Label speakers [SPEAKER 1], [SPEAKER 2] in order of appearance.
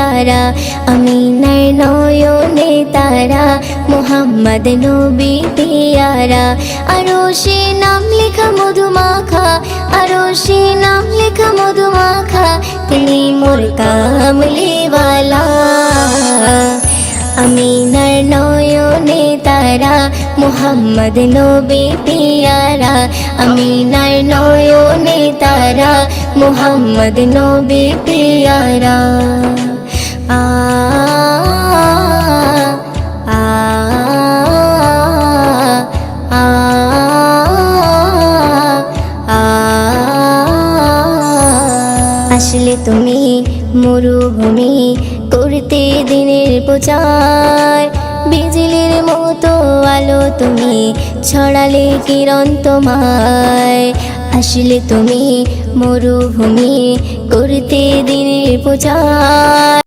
[SPEAKER 1] পিয়ারা আমিনার নয়নে তারা মুহাম্মদ নবী পিয়ারা আরশে নাম লেখা মধুমাখা আরশে নাম লেখা মধুমাখা তিনি মোর কামলিওয়ালা আমিনার নয়নে তারা মুহাম্মদ নবী পিয়ারা আমিনার নয়নে তারা মুহাম্মদ নবী পিয়ারা আ আ আ আ আসলে তুমি মরুভূমি করতে দিনের প্রচার বিজলির মতো আলো তুমি ছড়ালে কিরণ তোমায় আসলে তুমি মরুভূমি করতে দিনের প্রচার।